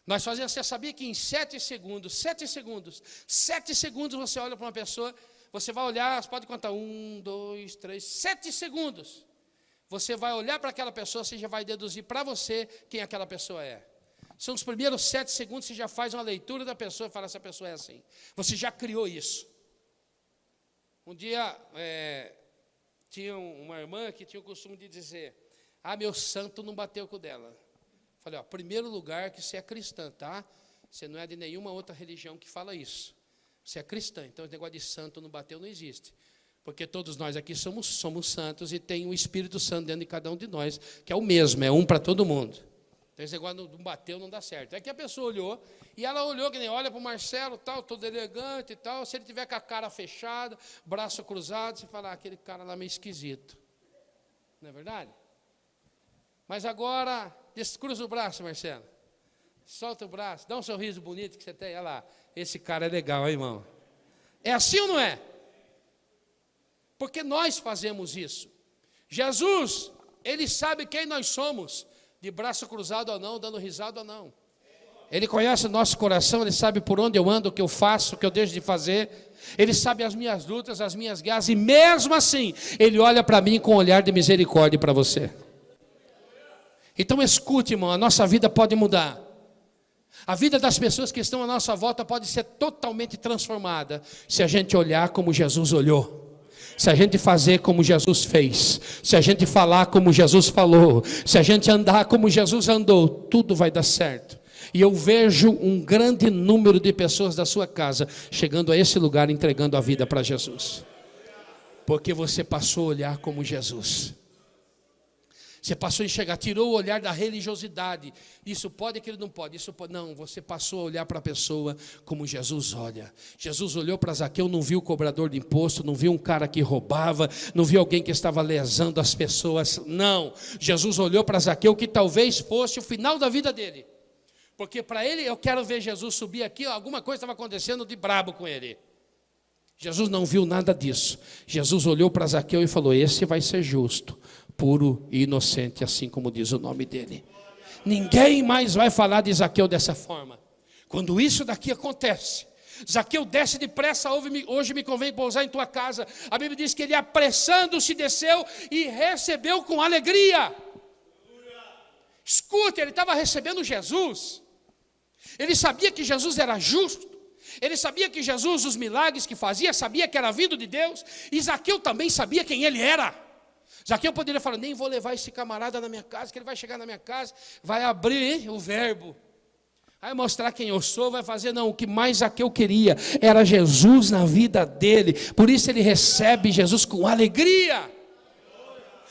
Nós fazemos, você sabia que em 7 segundos você olha para uma pessoa, você vai olhar, você pode contar 1, 2, 3, 7 segundos. Você vai olhar para aquela pessoa, você já vai deduzir para você quem aquela pessoa é. São os primeiros 7 segundos, você já faz uma leitura da pessoa e fala, essa pessoa é assim. Você já criou isso. Um dia, tinha uma irmã que tinha o costume de dizer, meu santo não bateu com o dela. Falei, primeiro lugar que você é cristã, tá? Você não é de nenhuma outra religião que fala isso. Você é cristã, então esse negócio de santo não bateu não existe. Porque todos nós aqui somos santos e tem o Espírito Santo dentro de cada um de nós, que é o mesmo, é um para todo mundo. Então esse negócio não bateu, não dá certo. É que a pessoa olhou, e ela olhou, que nem olha para o Marcelo, tal, todo elegante e tal. Se ele tiver com a cara fechada, braço cruzado, você fala, aquele cara lá meio esquisito. Não é verdade? Mas agora, cruza o braço, Marcelo. Solta o braço, dá um sorriso bonito que você tem. Olha lá, esse cara é legal, hein, irmão? É assim ou não é? Porque nós fazemos isso. Jesus Ele sabe quem nós somos, de braço cruzado ou não, dando risada ou não. Ele conhece o nosso coração, Ele sabe por onde eu ando, o que eu faço, o que eu deixo de fazer. Ele sabe as minhas lutas, as minhas guerras, e mesmo assim, Ele olha para mim com um olhar de misericórdia para você. Então escute, irmão, a nossa vida pode mudar. A vida das pessoas que estão à nossa volta pode ser totalmente transformada, se a gente olhar como Jesus olhou. Se a gente fazer como Jesus fez, se a gente falar como Jesus falou, se a gente andar como Jesus andou, tudo vai dar certo. E eu vejo um grande número de pessoas da sua casa chegando a esse lugar, entregando a vida para Jesus. Porque você passou a olhar como Jesus. Você passou a enxergar, tirou o olhar da religiosidade. Isso pode, aquilo não pode, isso pode. Não, você passou a olhar para a pessoa como Jesus olha. Jesus olhou para Zaqueu, não viu o cobrador de imposto, não viu um cara que roubava, não viu alguém que estava lesando as pessoas. Não, Jesus olhou para Zaqueu, que talvez fosse o final da vida dele. Porque para ele, eu quero ver Jesus subir aqui, alguma coisa estava acontecendo de brabo com ele. Jesus não viu nada disso. Jesus olhou para Zaqueu e falou: esse vai ser justo, puro e inocente, assim como diz o nome dele. Ninguém mais vai falar de Zaqueu dessa forma. Quando isso daqui acontece, Zaqueu desce depressa, hoje me convém pousar em tua casa. A Bíblia diz que ele apressando-se desceu e recebeu com alegria. Escute, ele estava recebendo Jesus. Ele sabia que Jesus era justo. Ele sabia que Jesus, os milagres que fazia, sabia que era vindo de Deus. E Zaqueu também sabia quem ele era. Zaqueu poderia falar: nem vou levar esse camarada na minha casa, que ele vai chegar na minha casa, vai abrir o verbo, vai mostrar quem eu sou, vai fazer. Não, o que mais Zaqueu queria era Jesus na vida dele. Por isso ele recebe Jesus com alegria.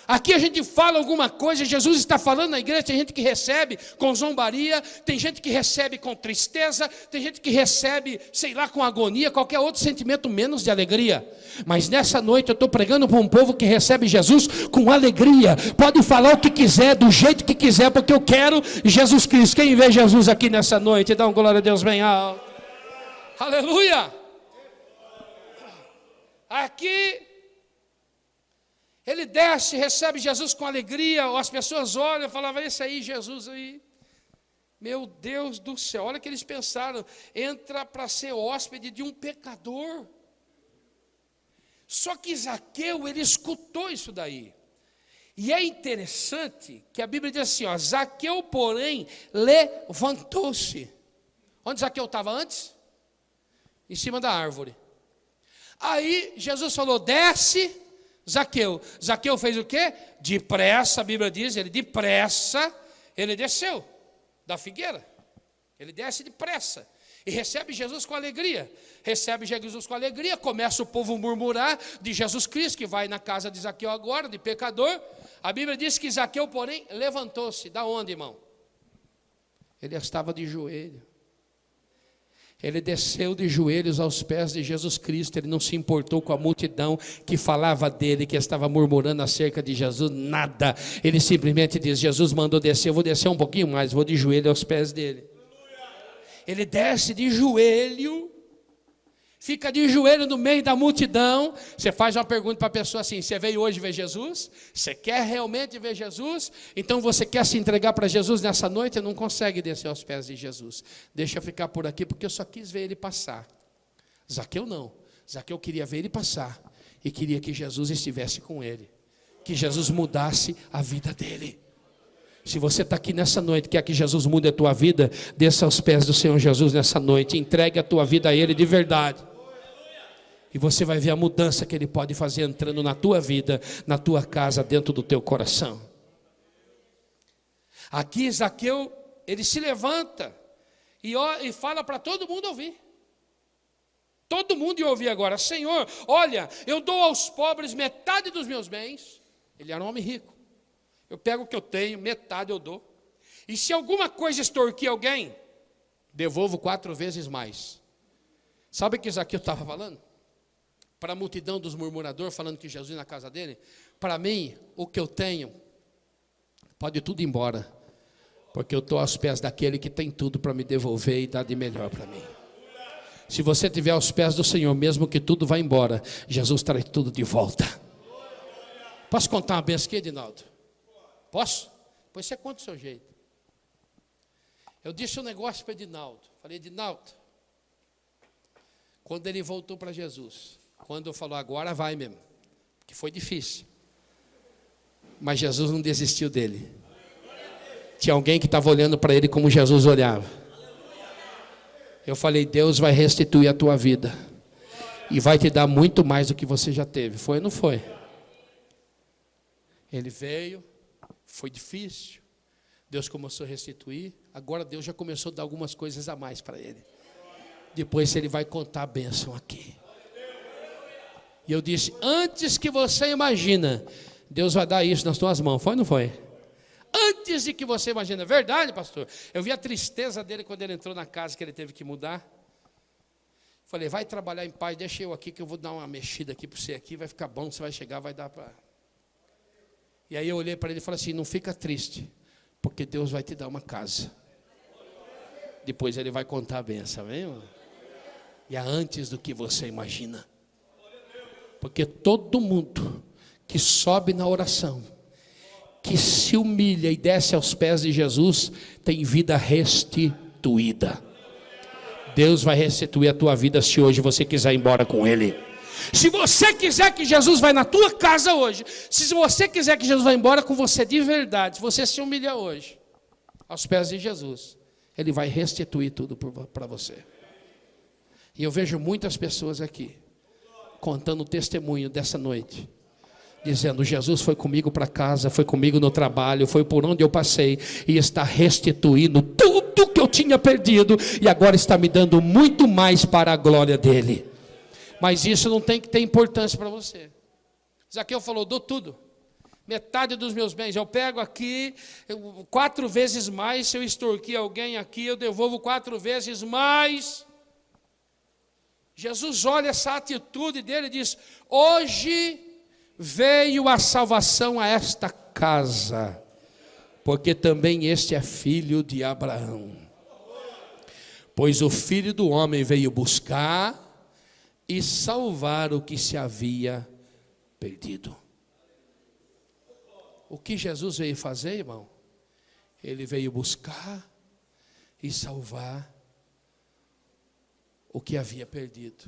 Aqui a gente fala alguma coisa, Jesus está falando na igreja, tem gente que recebe com zombaria, tem gente que recebe com tristeza, tem gente que recebe, sei lá, com agonia, qualquer outro sentimento menos de alegria. Mas nessa noite eu estou pregando para um povo que recebe Jesus com alegria. Pode falar o que quiser, do jeito que quiser, porque eu quero Jesus Cristo. Quem vê Jesus aqui nessa noite, dá um glória a Deus bem alto. Aleluia! Aqui ele desce, recebe Jesus com alegria, as pessoas olham e falavam: esse aí, Jesus aí, meu Deus do céu, olha o que eles pensaram, entra para ser hóspede de um pecador. Só que Zaqueu, ele escutou isso daí, e é interessante que a Bíblia diz assim, ó: Zaqueu, porém, levantou-se. Onde Zaqueu estava antes? Em cima da árvore. Aí Jesus falou: desce, Zaqueu. Zaqueu fez o quê? Depressa, a Bíblia diz, ele depressa, ele desceu da figueira. Ele desce depressa e recebe Jesus com alegria. Recebe Jesus com alegria, começa o povo a murmurar de Jesus Cristo, que vai na casa de Zaqueu agora, de pecador. A Bíblia diz que Zaqueu, porém, levantou-se. Da onde, irmão? Ele estava de joelho. Ele desceu de joelhos aos pés de Jesus Cristo. Ele não se importou com a multidão que falava dele, que estava murmurando acerca de Jesus, nada. Ele simplesmente diz: Jesus mandou descer, eu vou descer um pouquinho mais, vou de joelho aos pés dele. Ele desce de joelho, fica de joelho no meio da multidão. Você faz uma pergunta para a pessoa assim: você veio hoje ver Jesus? Você quer realmente ver Jesus? Então você quer se entregar para Jesus nessa noite? Não consegue descer aos pés de Jesus. Deixa eu ficar por aqui porque eu só quis ver ele passar. Zaqueu não. Zaqueu queria ver ele passar e queria que Jesus estivesse com ele, que Jesus mudasse a vida dele. Se você está aqui nessa noite, quer que Jesus mude a tua vida, desça aos pés do Senhor Jesus nessa noite, entregue a tua vida a Ele de verdade. E você vai ver a mudança que Ele pode fazer entrando na tua vida, na tua casa, dentro do teu coração. Aqui Zaqueu, ele se levanta e fala para todo mundo ouvir. Todo mundo ia ouvir agora: Senhor, olha, eu dou aos pobres metade dos meus bens. Ele era um homem rico. Eu pego o que eu tenho, metade eu dou. E se alguma coisa extorquir alguém, devolvo 4 vezes mais. Sabe o que Zaqueu estava falando? Para a multidão dos murmuradores, falando que Jesus ia na casa dele: para mim, o que eu tenho, pode tudo ir embora, porque eu estou aos pés daquele que tem tudo para me devolver e dar de melhor para mim. Se você estiver aos pés do Senhor, mesmo que tudo vá embora, Jesus traz tudo de volta. Posso contar uma benção aqui, Edinaldo? Posso? Pois você conta o seu jeito. Eu disse um negócio para Edinaldo. Falei, Edinaldo, quando ele voltou para Jesus, quando falou, agora vai mesmo, que foi difícil. Mas Jesus não desistiu dele. Tinha alguém que estava olhando para ele como Jesus olhava. Eu falei, Deus vai restituir a tua vida. E vai te dar muito mais do que você já teve. Foi ou não foi? Ele veio, foi difícil. Deus começou a restituir. Agora Deus já começou a dar algumas coisas a mais para ele. Depois ele vai contar a bênção aqui. E eu disse, antes que você imagina, Deus vai dar isso nas tuas mãos. Foi ou não foi? Antes de que você imagina. Verdade, pastor? Eu vi a tristeza dele quando ele entrou na casa que ele teve que mudar. Falei, vai trabalhar em paz, deixa eu aqui que eu vou dar uma mexida aqui para você aqui, vai ficar bom, você vai chegar, vai dar para... E aí eu olhei para ele e falei assim, não fica triste, porque Deus vai te dar uma casa. Depois ele vai contar a bênção, viu? E é antes do que você imagina. Porque todo mundo que sobe na oração, que se humilha e desce aos pés de Jesus, tem vida restituída. Deus vai restituir a tua vida se hoje você quiser ir embora com Ele. Se você quiser que Jesus vá na tua casa hoje, se você quiser que Jesus vá embora com você de verdade, se você se humilhar hoje, aos pés de Jesus, Ele vai restituir tudo para você. E eu vejo muitas pessoas aqui, contando o testemunho dessa noite, dizendo, Jesus foi comigo para casa, foi comigo no trabalho, foi por onde eu passei, e está restituindo tudo que eu tinha perdido, e agora está me dando muito mais para a glória dEle. Mas isso não tem que ter importância para você. Zaqueu falou, dou tudo, metade dos meus bens, eu pego aqui, 4 vezes mais, se eu extorquir alguém aqui, eu devolvo 4 vezes mais. Jesus olha essa atitude dele e diz, hoje veio a salvação a esta casa, porque também este é filho de Abraão. Pois o Filho do Homem veio buscar e salvar o que se havia perdido. O que Jesus veio fazer, irmão? Ele veio buscar e salvar o que havia perdido,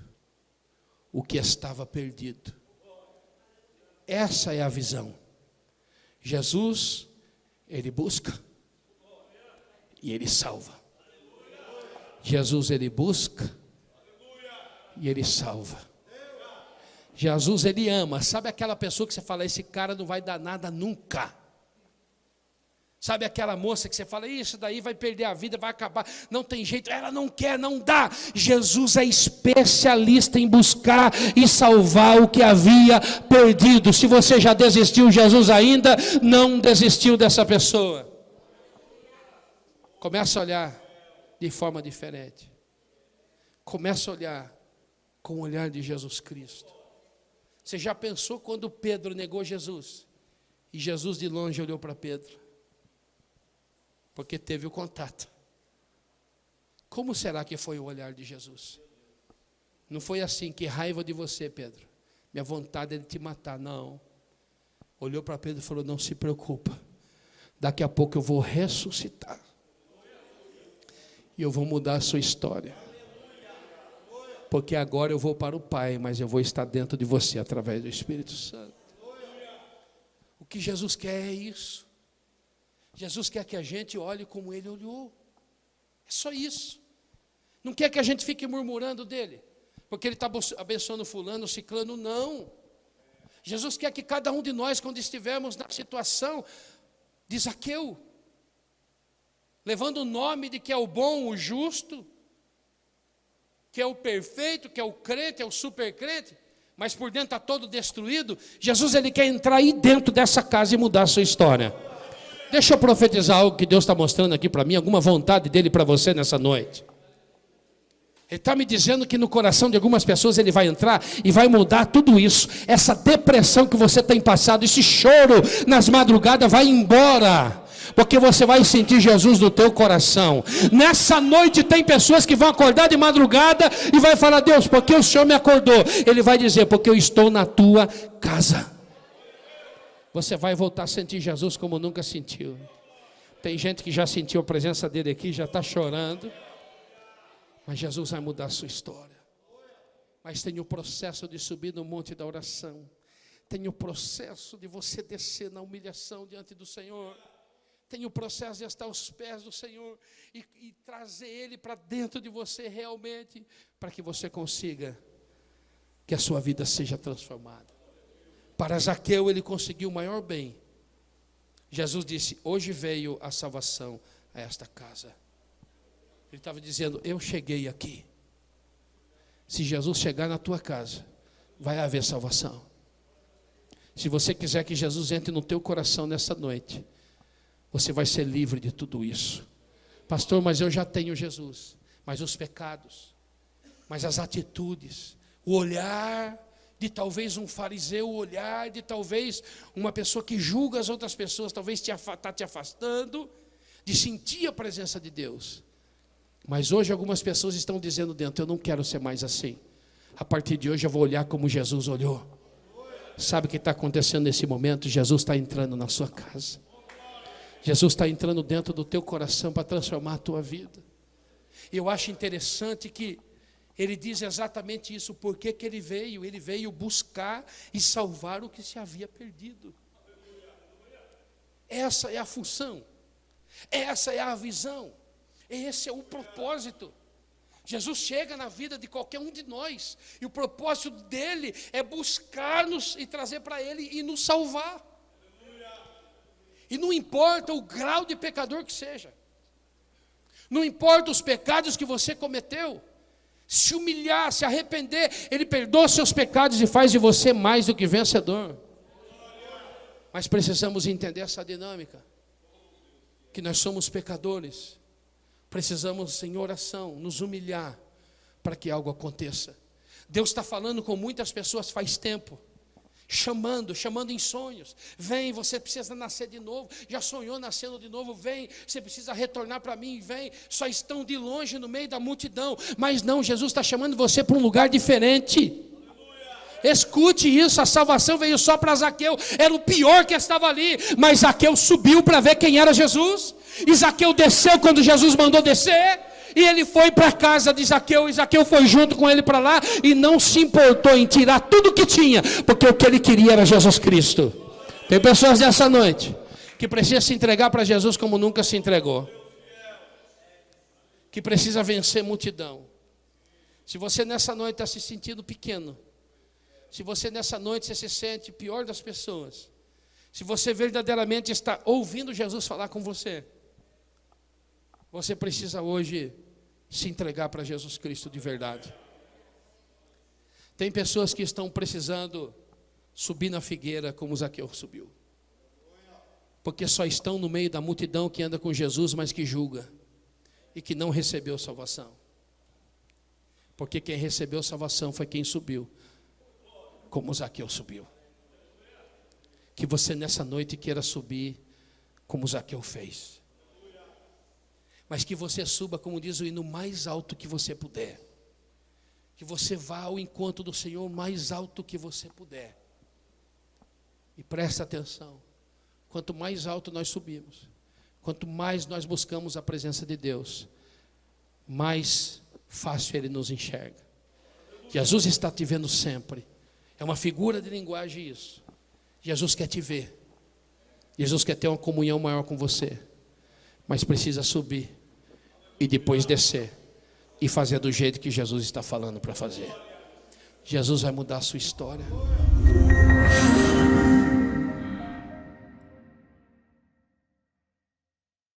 o que estava perdido. Essa é a visão. Jesus, Ele busca e Ele salva. Jesus, Ele busca e Ele salva. Jesus, Ele ama. Sabe aquela pessoa que você fala, esse cara não vai dar nada nunca. Sabe aquela moça que você fala, isso daí vai perder a vida, vai acabar, não tem jeito, ela não quer, não dá. Jesus é especialista em buscar e salvar o que havia perdido. Se você já desistiu, Jesus ainda não desistiu dessa pessoa. Começa a olhar de forma diferente. Começa a olhar com o olhar de Jesus Cristo. Você já pensou quando Pedro negou Jesus? E Jesus de longe olhou para Pedro? Porque teve o contato. Como será que foi o olhar de Jesus? Não foi assim, que raiva de você, Pedro. Minha vontade é de te matar, não. Olhou para Pedro e falou, não se preocupa. Daqui a pouco eu vou ressuscitar. E eu vou mudar a sua história. Porque agora eu vou para o Pai, mas eu vou estar dentro de você através do Espírito Santo. O que Jesus quer é isso. Jesus quer que a gente olhe como Ele olhou. É só isso. Não quer que a gente fique murmurando dele, porque Ele está abençoando fulano, ciclano, não. Jesus quer que cada um de nós, quando estivermos na situação de Zaqueu, levando o nome de que é o bom, o justo, que é o perfeito, que é o crente, é o super crente, mas por dentro está todo destruído, Jesus, Ele quer entrar aí dentro dessa casa e mudar a sua história. Deixa eu profetizar algo que Deus está mostrando aqui para mim, alguma vontade dEle para você nessa noite. Ele está me dizendo que no coração de algumas pessoas Ele vai entrar e vai mudar tudo isso. Essa depressão que você tem passado, esse choro nas madrugadas vai embora. Porque você vai sentir Jesus no teu coração. Nessa noite tem pessoas que vão acordar de madrugada e vai falar, Deus, por que o Senhor me acordou? Ele vai dizer, porque eu estou na tua casa. você vai voltar a sentir Jesus como nunca sentiu. Tem gente que já sentiu a presença dele aqui, já está chorando. Mas Jesus vai mudar a sua história. Mas tem o processo de subir no monte da oração. Tem o processo de você descer na humilhação diante do Senhor. Tem o processo de estar aos pés do Senhor e trazer Ele para dentro de você realmente, para que você consiga que a sua vida seja transformada. Para Zaqueu ele conseguiu o maior bem. Jesus disse: hoje veio a salvação a esta casa. Ele estava dizendo: eu cheguei aqui. Se Jesus chegar na tua casa, vai haver salvação. Se você quiser que Jesus entre no teu coração nessa noite, você vai ser livre de tudo isso. Pastor, mas eu já tenho Jesus. Mas os pecados, mas as atitudes, o olhar de talvez um fariseu, o olhar de talvez uma pessoa que julga as outras pessoas, talvez está te afastando de sentir a presença de Deus. Mas hoje algumas pessoas estão dizendo dentro: eu não quero ser mais assim. A partir de hoje eu vou olhar como Jesus olhou. Sabe o que está acontecendo nesse momento? Jesus está entrando na sua casa. Jesus está entrando dentro do teu coração para transformar a tua vida. E eu acho interessante que ele diz exatamente isso. Por que ele veio? Ele veio buscar e salvar o que se havia perdido. Essa é a função. Essa é a visão. Esse é o propósito. Jesus chega na vida de qualquer um de nós. E o propósito dele é buscar-nos e trazer para ele e nos salvar. E não importa o grau de pecador que seja. Não importa os pecados que você cometeu. Se humilhar, se arrepender, ele perdoa seus pecados e faz de você mais do que vencedor. Mas precisamos entender essa dinâmica. Que nós somos pecadores. Precisamos, em oração, nos humilhar para que algo aconteça. Deus está falando com muitas pessoas faz tempo. Chamando em sonhos. Vem, você precisa nascer de novo. Já sonhou nascendo de novo? Vem, você precisa retornar para mim. Vem, só estão de longe no meio da multidão. Mas não, Jesus está chamando você para um lugar diferente. Escute isso, a salvação veio só para Zaqueu. Era o pior que estava ali. Mas Zaqueu subiu para ver quem era Jesus. E Zaqueu desceu quando Jesus mandou descer. E ele foi para a casa de Zaqueu, e Zaqueu foi junto com ele para lá, e não se importou em tirar tudo que tinha, porque o que ele queria era Jesus Cristo. Tem pessoas nessa noite, que precisam se entregar para Jesus como nunca se entregou. Que precisa vencer multidão. Se você nessa noite está se sentindo pequeno, se você nessa noite você se sente pior das pessoas, se você verdadeiramente está ouvindo Jesus falar com você, você precisa hoje se entregar para Jesus Cristo de verdade. Tem pessoas que estão precisando subir na figueira como Zaqueu subiu. Porque só estão no meio da multidão que anda com Jesus, mas que julga. E que não recebeu salvação. Porque quem recebeu salvação foi quem subiu, como Zaqueu subiu. Que você nessa noite queira subir como Zaqueu fez. Mas que você suba, como diz o hino, mais alto que você puder. Que você vá ao encontro do Senhor mais alto que você puder. E presta atenção. Quanto mais alto nós subimos, quanto mais nós buscamos a presença de Deus, mais fácil Ele nos enxerga. Jesus está te vendo sempre. É uma figura de linguagem isso. Jesus quer te ver. Jesus quer ter uma comunhão maior com você. Mas precisa subir e depois descer e fazer do jeito que Jesus está falando para fazer. Jesus vai mudar a sua história.